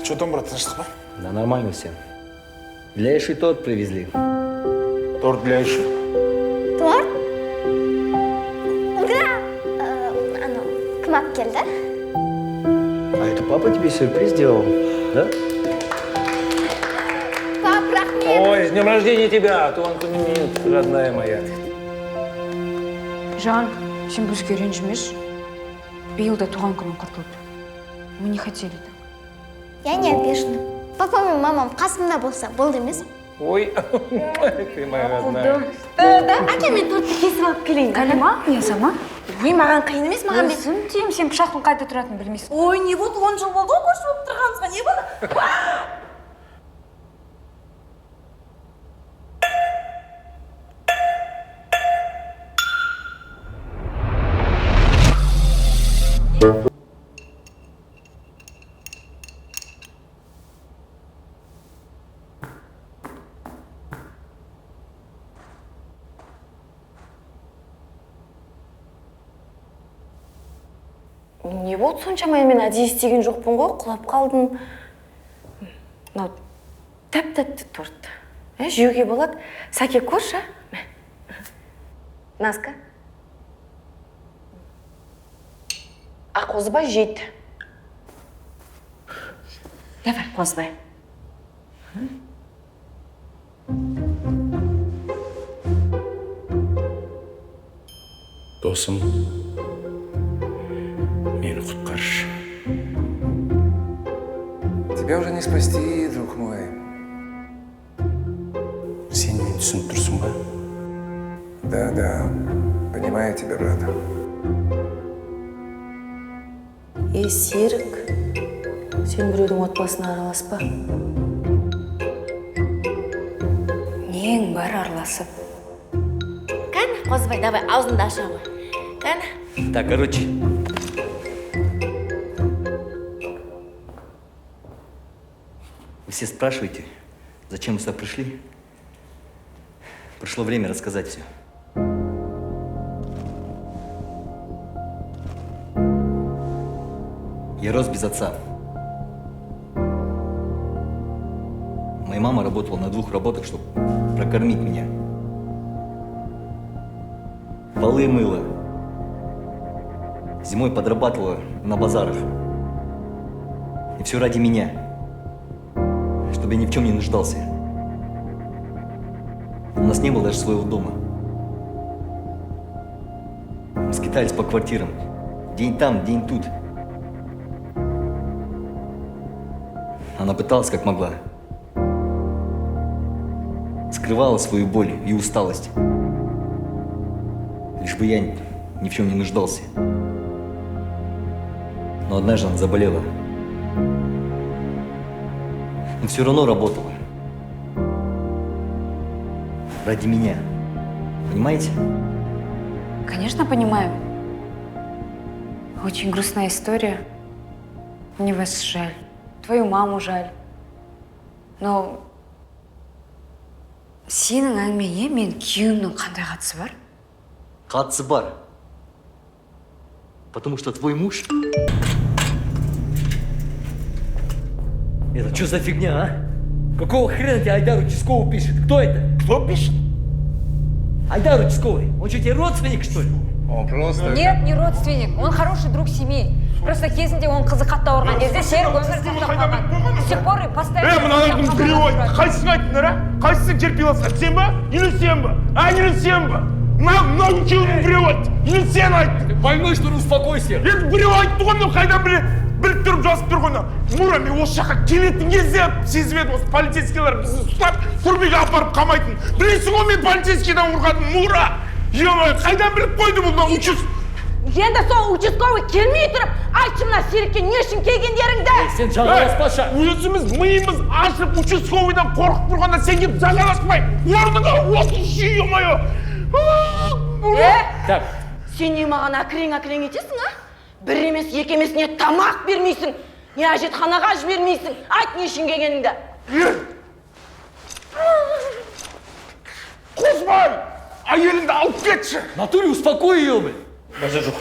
Что там, брат, тыныштық па? Да нормально все. Для Иши торт привезли. Торт для Иши. Торт? Ура! Кім алып келді? А это папа тебе сюрприз сделал, да? Пап, рахмет! Ой, с днем рождения тебя, туған күніңмен, родная моя. Жан, сен бізге ренжімеш. Биыл да туған күнін құртылды. Мы не хотели так. Я не обижена. Папа мен мамам қасымда болса, болды емес? Ой, ты моя родная. Әке, мен тортты кесіп алып келейін. Кәлима, я сама. Ой, маған қиын емес, маған Өзім деймін, сен пышақтың қайда тұратынын білмейсің. Ой, не болды, 10 жыл болды ғой көрші болып тұрғанымызға, не болды? Не болды соншама, мен әдейі істеген жоқпын ғой, құлап қалдым. Мынау тәп-тәтті торт. Жеуге болады. Сәке көрші. Наска. Аққозы ба жейді. Давай, Қозыбай. Досым, мені құтқаршы. Тебя уже не спасти, друг мой. Сен мені түсініп тұрсың ба? Да, понимаю тебя, брат. Серік, сен біреудің отбасына араласпа. Нең бар араласып? Кәне, Қозыбай, давай, аузыңды аша ғой. Кәне. Так, короче. Вы все спрашиваете, зачем мы сюда пришли? Пришло время рассказать все. Я рос без отца. Моя мама работала на 2 работах, чтобы прокормить меня. Полы мыла. Зимой подрабатывала на базарах. И все ради меня. Чтобы я ни в чем не нуждался. У нас не было даже своего дома. Мы скитались по квартирам. День там, день тут. Она пыталась как могла. Скрывала свою боль и усталость. Лишь бы я ни в чем не нуждался. Но однажды она заболела. Но все равно работала. Ради меня. Понимаете? Конечно, понимаю. Очень грустная история. Мне вас жаль. Твою маму жаль. Но сенің әңгімеңе мен күйеуімнің қандай қатысы бар? Қатысы бар. Потому что твой муж... Это что за фигня, а? Какого хрена тебе Айдар Участковый пишет? Кто это? Кто пишет? Айдар Участковый. Он что, тебе родственник, что ли? Он просто... Нет, не родственник. Он хороший друг семьи. Просто кезінде он қызы қатты ауырған кезде Серік өмірден қалған. С тех пор и постоянно... мынаның перевод. Қайсың айтыңдар, а? Қайсың терпей аласың? Сен ба? Или сен ба? Или сен ба? Мына үшеуінің перевод. Или сен айттың? Больной, что ли, успокойся. Енді біреу айтты ғой, мен қайдан біліп тұрып жазып тұр ғой. Мура, мен осы жаққа келетін кезде сезіп едім, осы полицейскийлер бізді ұстап, түрмеге апарып қамайтын. Білесің ғой, мен полицейскийден ұрғадым, Мура. Ема, қайдан біліп қойды бұл Енді сол участковый келмей тұрып, айтшы мына Серікке не үшін келгендеріңді? Сен жағаласпаша. Өзіміз миымыз ашып участковыйдан қорқып тұрғанда сен келіп жағаласпай. Орныңа отыршы, ема-ай. Так. Сен не маған әкірең етесің, а? Бір емес, екі емес, не тамақ бермейсің, не әжетханаға жібермейсің. Айт не үшін келгеніңді. Қозбай, әйеліңді алып кетші. Натуре, успокой ее, блин. Даже жоқ.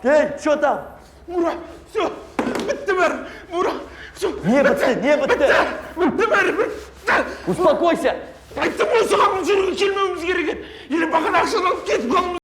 Эй, что там? Мура, все, бітті бәрі. Мура, все. Не бітті, не бітті. Бітті бәрі, бітті. Успокойся. Айттым ғой, соған бұл жерге келмеуіміз керек еді. Или бағана ақшаны алып кетіп қалуымыз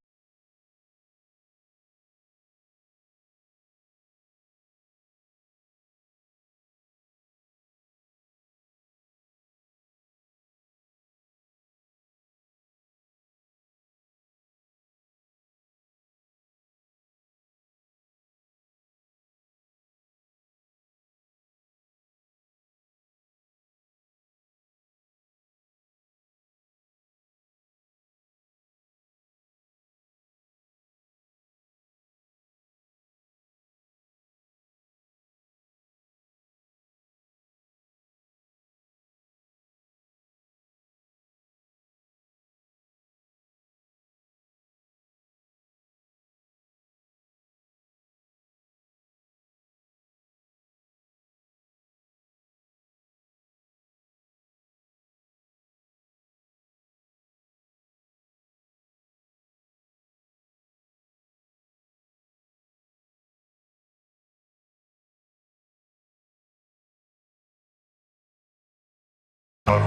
Слушай,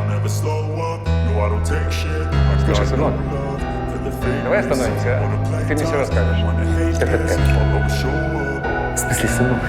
сынок, давай остановимся, а? Ты мне все расскажешь. Как это? В смысле, сынок?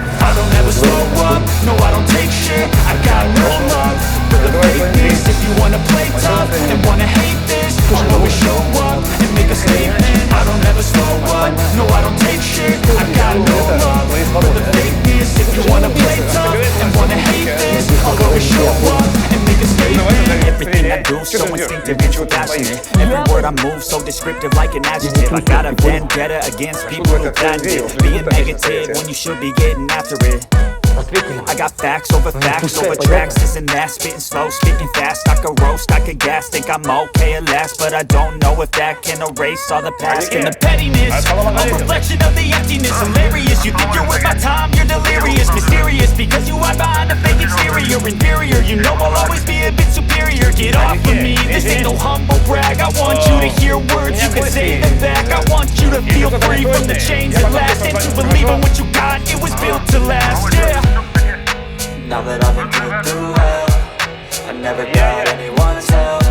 Everything I do so instinctive and so passionate. Every word I move so descriptive like an adjective. I got a vendetta against people who patent it. Being negative when you should be getting after it. I got facts over tracks, this and that. Spitting slow, speaking fast. I could roast, I could gas. Think I'm okay at last, but I don't know if that can erase all the past. And the pettiness, a reflection of the emptiness. Hilarious, you think you're worth my time, you're delirious. Mysterious, because you hide behind a fake exterior. Inferior, you know I'll always be a bit superior. Get off of me, this ain't no humble brag. I want you to hear words, you can say them back. I want you to feel free from the chains that last, and to believe in what you got, it was built to last, yeah. Now that I've been through hell, I never got anyone's help.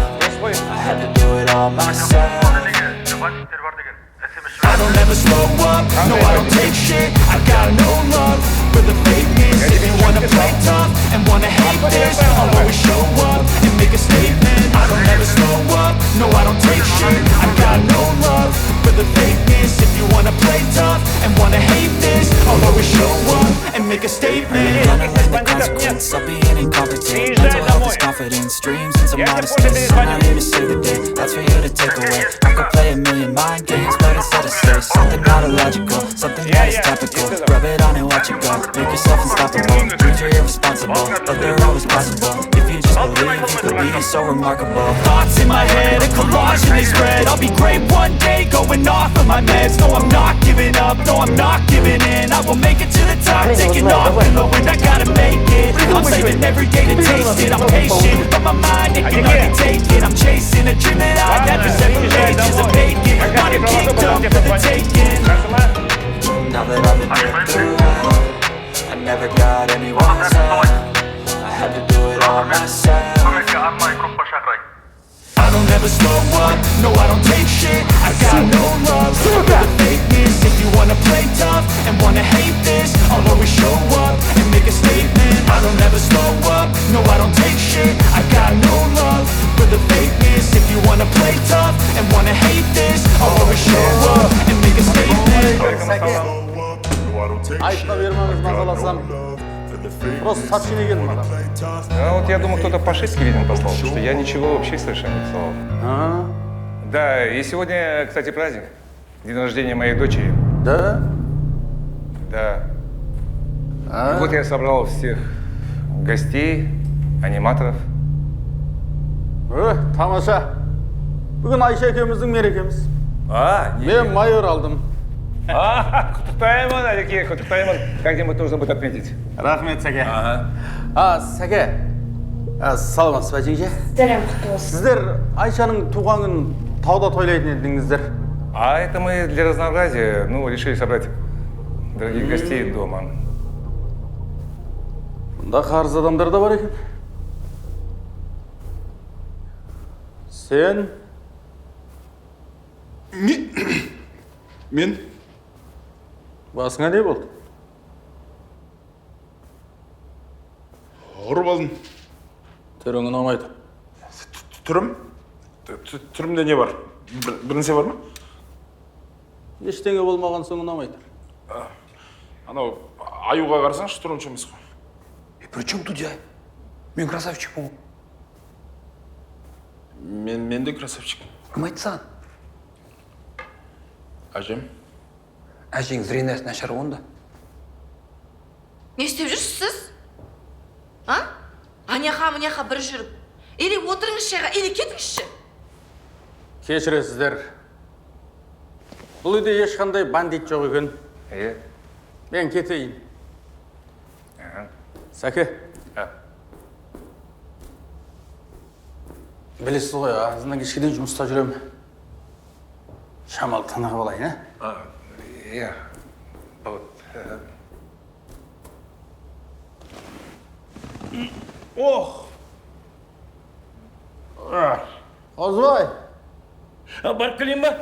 I had to do it all myself. I don't ever slow up, no I don't take shit. I got no love for the fakeness. If you wanna play tough and wanna hate this, I'll always show up and make a statement. I don't ever slow up, no I don't take shit. I got no love for the fakeness. If you wanna play tough and wanna hate this, I'll always show up and make a statement. Running from the consequence of being incompetent. Mental health is confidence, dreams and some modestness. I'm not here to save the day, that's for you to take away. I could play a million mind games, but instead of say something not illogical, something that is topical. Rub it on and watch it go. Make yourself unstoppable. Dreams are irresponsible, but they're always possible. If you just believe, you could be so remarkable. Thoughts in my head, a collage and they spread. I'll be great one day, going off of my meds. No, I'm not giving up, no, I'm not giving in. I will make it to the top, taking off in the wind. I gotta make it. I'm saving every day to taste it. I'm patient, but my mind, it can hardly take it. I'm chasing a dream that I had for several ages of vacant. Want a kingdom for the taking. Now that I've been through hell, I never got anyone's help. I had to do it all myself. I don't ever slow up, no I don't take shit. I got no love for the fakeness. If you wanna play tough and wanna hate this, I'll always show up and make a statement. I don't ever slow up, no I don't take shit. I got no love for the fakeness. If you wanna play tough and wanna hate this, I'll always show up and make a statement. Айтпа бермеңіз мазаласам. Просто сообщение келді маған. А вот я думаю, кто-то по-шитски, видимо, послал, потому что я ничего вообще совершенно не писал. Да, и сегодня, кстати, праздник. День рождения моей дочери. Да? Да. И вот я собрал всех гостей, аниматоров. Тамаша. Бүгін Айша екеуміздің мерекеміз. Мен майор алдым. Құттықтаймын, Әлеке, құттықтаймын. Как-нибудь нужно будет отметить. Рахмет, Сәке. Сәке. Саламатсыз ба, жеңше? Сәлем, құтты болсын. Сіздер Айшаның туған күнін тауда тойлайтын едіңіздер. А это мы для разнообразия, решили собрать дорогих гостей дома. Мұнда қарыз адамдар да бар екен. Сен? Мен? Басыңа не болды? Ұрып алдым. Түрің ұнамайды. Түрім? Түрімде не бар? Бір нәрсе бар ма? Ештеңе болмаған соң ұнамайды. Анау аюға қарасаңшы, түрімші емес қой. При чем тут я? Мен красавчикпын. Мен де красавчик. Кім айтты саған? Әжем. Әжең зрениесі нашар онда. Не істеп жүрсіз сіз? Аняға мұняға бір жүріп. Или отырыңыз шайға, или кетіңізші. Кешіресіздер. Бұл үйде ешқандай бандит жоқ екен. Мен кетейін. Сәке. Білесіз ғой, азынан кешкеден жұмыста жүрем. Шамал тынығып алайын, Иә. Ох! Оразбай. Барып келейін ба?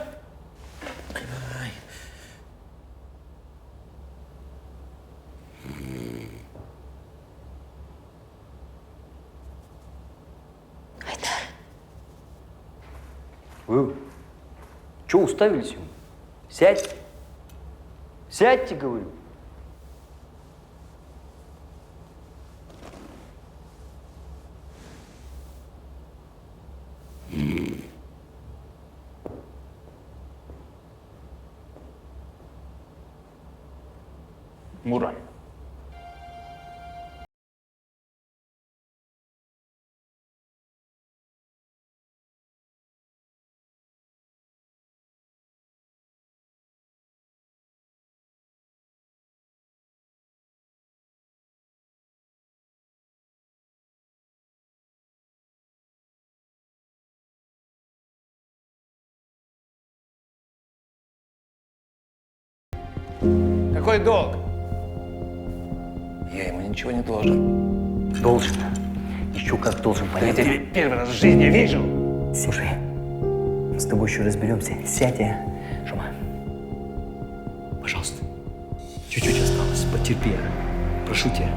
Вы что уставились? Сядьте. Сядьте, говорю. Мура. Какой долг? Я ему ничего не должен. Должен. Еще как должен, Я понятно? тебя первый раз в жизни вижу. Слушай, мы с тобой еще разберемся. Сядь, Жома. Пожалуйста. Чуть-чуть осталось. Потерпи. Прошу тебя.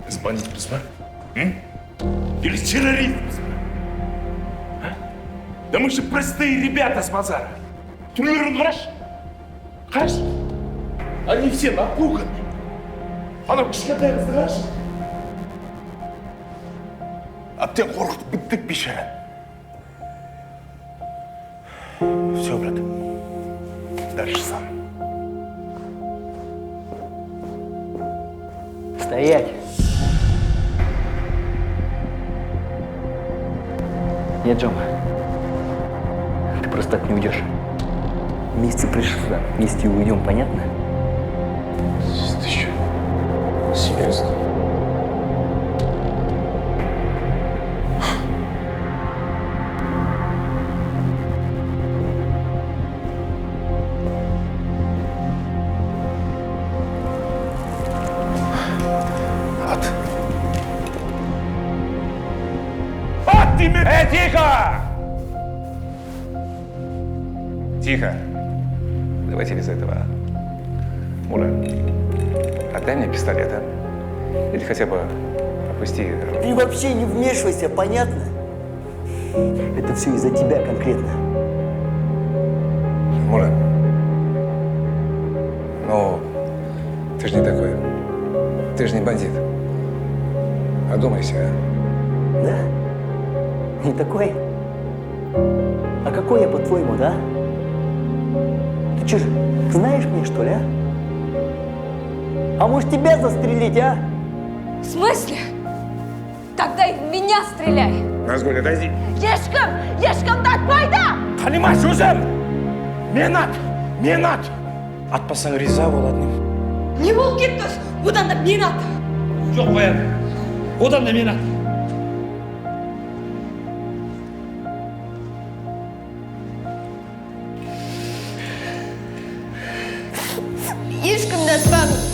С бандитом спа? Или с террористом спа? А? Да мы же простые ребята с базара. Түрлерін қарашы. Они все напуганы. Анау кішкентай қызды қарашы. Әбден қорқытып біттік бейшара. Все, брат. Дальше сам. Стоять. Нет, Джома. Ты просто так не уйдешь. Вместе пришли сюда, вместе и уйдем, понятно? Ты что? Серьезно? Тихо! Тихо. Давайте без этого. Мура, отдай мне пистолет, а? Или хотя бы опусти. Ты вообще не вмешивайся, понятно? Это все из-за тебя конкретно. Мура, ну, ты же не такой. Ты же не бандит. Одумайся, а? Да? Не такой? А какой я, по-твоему, да? Ты что же, знаешь меня, что ли, а? А может, тебя застрелить, а? В смысле? Тогда и в меня стреляй. Назгуль, отойди. Ешкімді атпайды! Қалима, сөзім! Мен ат! Атпасаң риза болатын. Не болып кетті? Одан да мен ат. Жоқ, қоян. Одан да мен ат. Ешкімді атпаңыз.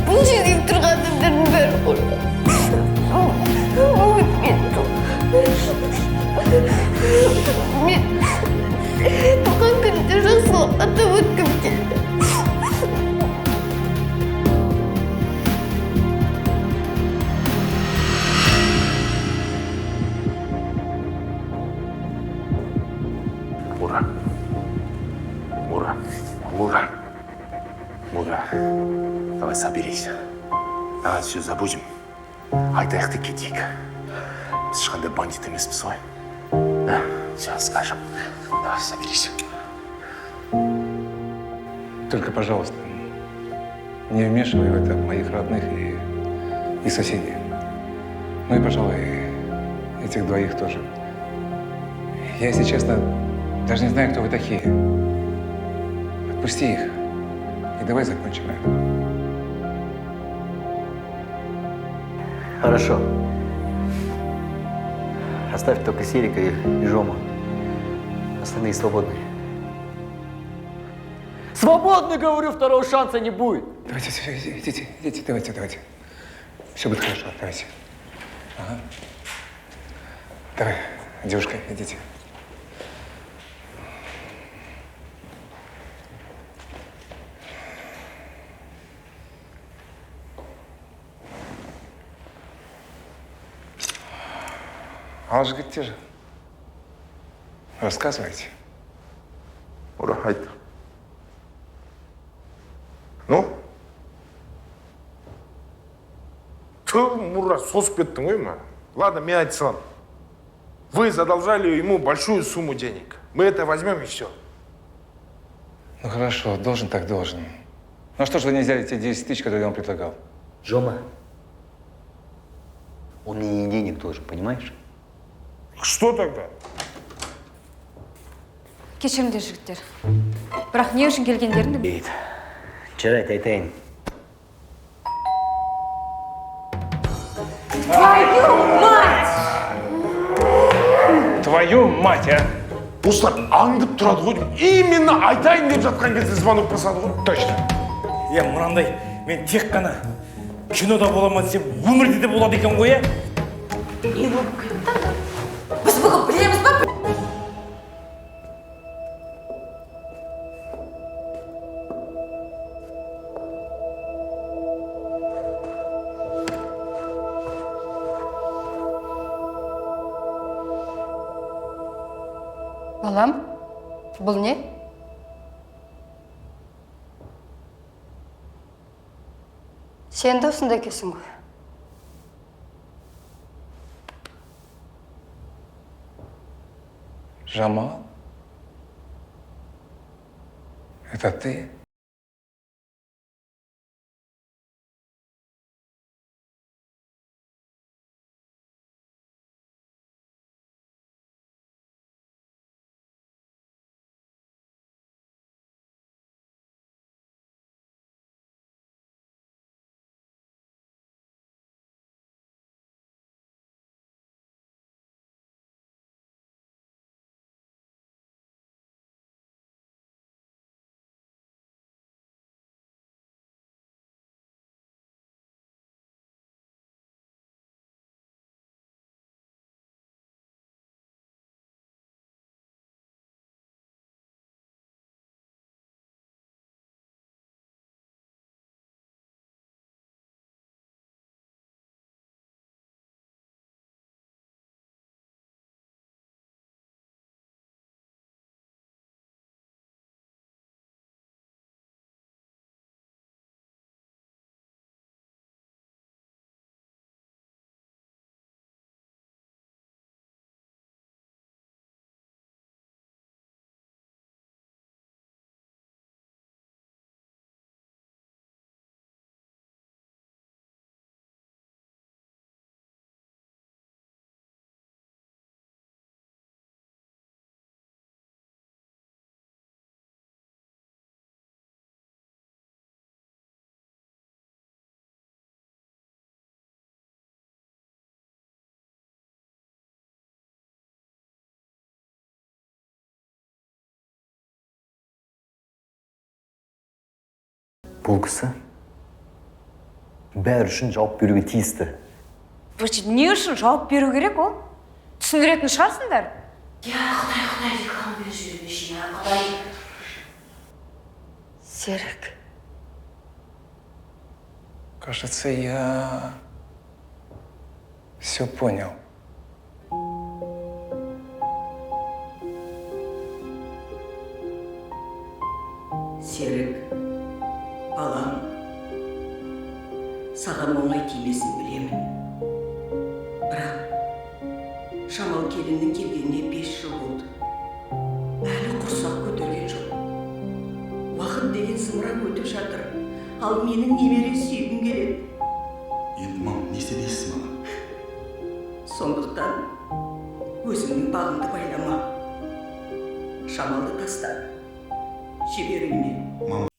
Бұл жерде тұрған адамдардың бәрі қорқады. Мен туған күнді жақсылап атап өткім келді. Мура, давай соберись. Давай все забудем. Айтайық та кетейік. Біз ешқандай бандит емеспіз ғой. Да, все скажем. Давай соберись. Только, пожалуйста, не вмешивай в это моих родных и соседей. Ну и, пожалуй, этих двоих тоже. Я, если честно, даже не знаю, кто вы такие. Отпусти их. И давай закончим это. Хорошо. Оставь только Серика и Жому. Остальные свободны. Свободно говорю, второго шанса не будет. Давайте, идите, давайте. Все будет хорошо, давайте. Ага. Давай, девушка, идите. Ал жігіттер, рассказывайте. Ура, айт. Ну? Мура, сосып кеттің ғой ма? Ладно, мен айта салам. Вы задолжали ему большую сумму денег. Мы это возьмем и все. Ну хорошо, должен так должен. Ну что ж вы не взяли те 10 тысяч, которые я вам предлагал? Жома, он мне не денег должен, понимаешь? Что тогда? Кешіріңдер жігіттер. Бірақ не үшін келгендеріңді Бейт, жарайды айтайын. Твою мать! Твою мать, а! Осылар аңдып тұрады ғой. Именно айтайын деп жатқан кезде звонок басады ғой. Точно. Мұрандай, мен тек қана кинода боламын десем, өмірде де болады екен ғой, Не болып кетті? Біз бұғы білеміз ба? Балам, бұл не? Сен де осында екенсің ғой. Жамал? Это ты? Бұл кісі бәрі үшін жауап беруге тиісті. Не үшін жауап беру керек ол? Түсіндіретін шығарсыңдар? Құдай, қалбен жүрмеші, Құдай. Серік. Кажется, я все понял. Серік, балам, саған оңай тимесін білемін. Бірақ Жамал келіннің келгеніне 5 жыл болды. Әлі құрсақ көтерген жоқ. Уақыт деген зымырап өтіп жатыр. Ал менің немере сүйгім келеді. Енді мам, не істейсіз маған? Сондықтан өзіңнің бағыңды байлама. Жамалды таста. Жібер үйіне. Мам.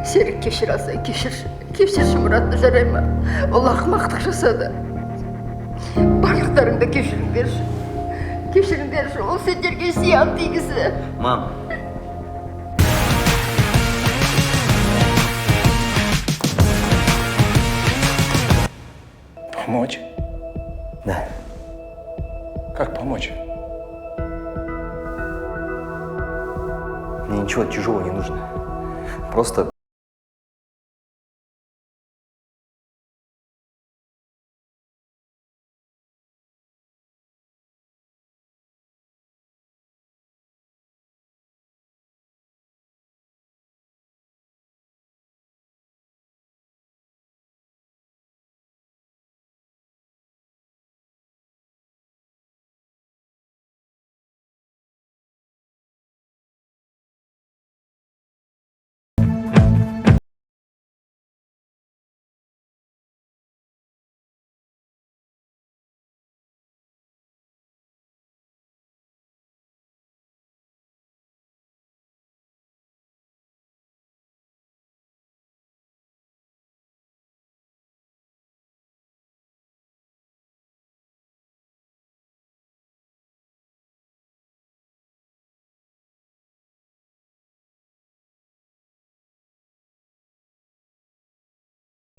Серік кешір алсай, кешірші Мұратты, жарай ма? Ол ақымақтық жасады. Барлықтарыңды кешіріңдерші. Кешіріңдерші, ол сендерге зиян тигізді. Мам. Помочь? Да. Как помочь? Мне ничего чужого не нужно. Просто...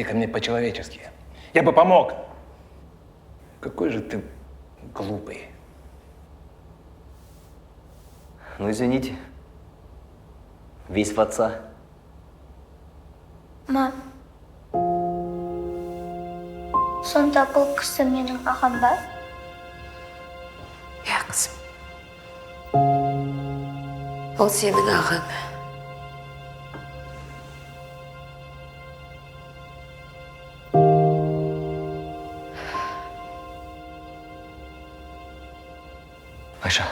Ко мне по-человечески. Я бы помог. Какой же ты глупый. Ну, извините. Весь в отца. Мам. Сонда бұл кісі менің ағам ба? Иә, қызым. Ол сенің ағаң. Айша.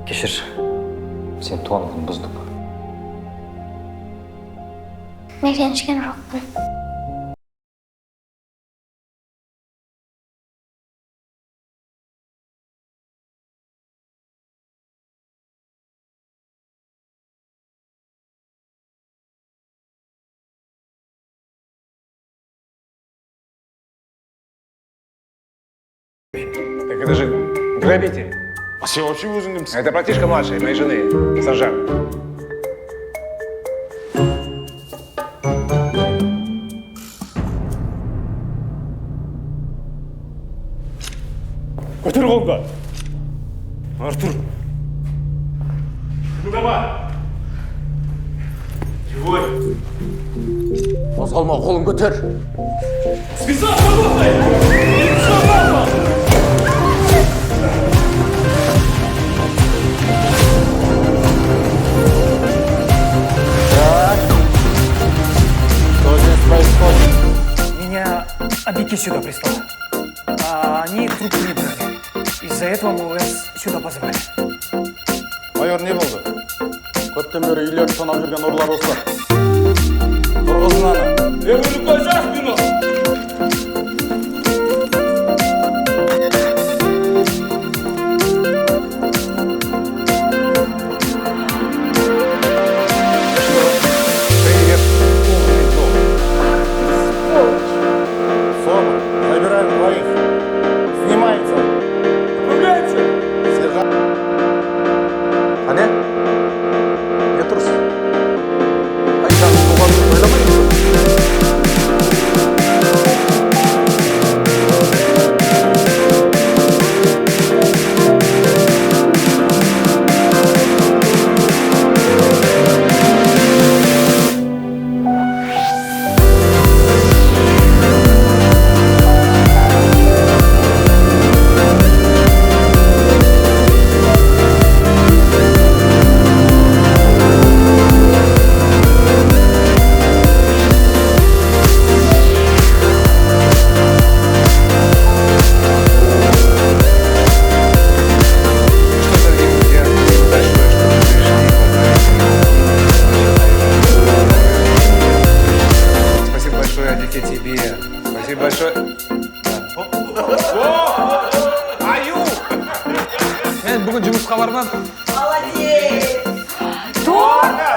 Кешір. Сен туған күнін бұздық. Мен ренжіген жоқпын. Так это же грабитель. А сен вообще өзің кімсің? Это братишка младший, моей жены, Санжар. Көтер қолыңды. Артур. Қимылдама. Живой. Қозғалма, қолын көтер. Список работай! Ничего мало! Что здесь происходит? Меня Абики сюда прислала. А они трубку не брали. Из-за этого мы вас сюда позвали. Майор, не болды? Көптен бері үйлерді тонап жүрген ұрылар осылар. Тұрғызын аны. Рукой за спину! Сома, забираем двоих. Снимается. Отправляйте! Сержант. Қане? Не тұрсың? Айшаның туғанын ойламайсың? Спасибо большое, Адике, тебе. Спасибо большое. Аю! Мен бүгін жұмысқа бармадым. Молодец! Торт!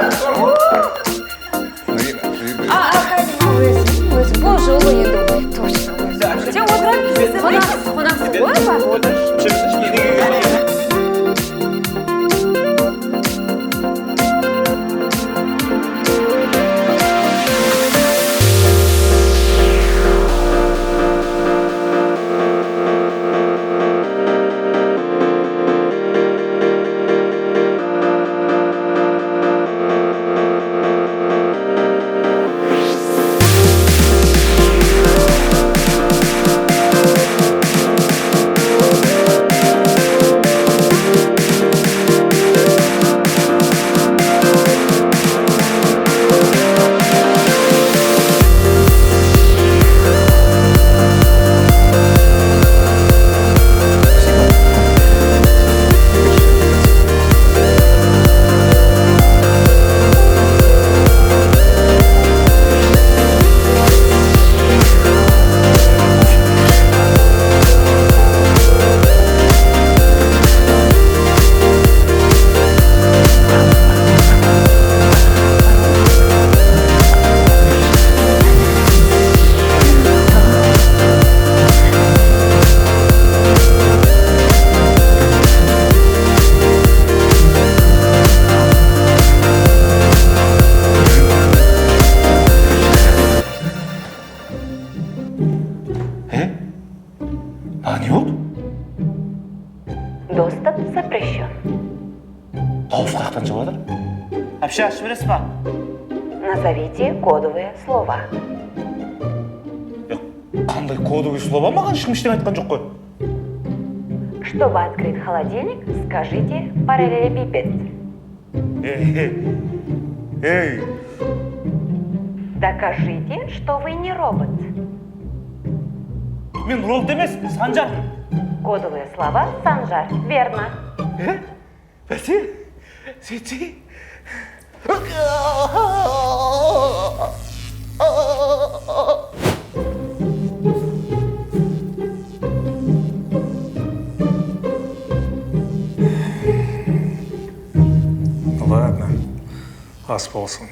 Общаться бересіз ба? Назовите кодовые слова. Қандай кодовый слова маған ешкім ештеңе айтқан жоқ қой. Чтобы открыть холодильник, скажите параллелепипед. Эй! Докажите, что вы не робот. Мен робот емеспін, Санжармын. Кодовые слова Санжар. Верно. Бәсе? Сөйтсе? Ладно, ас болсын.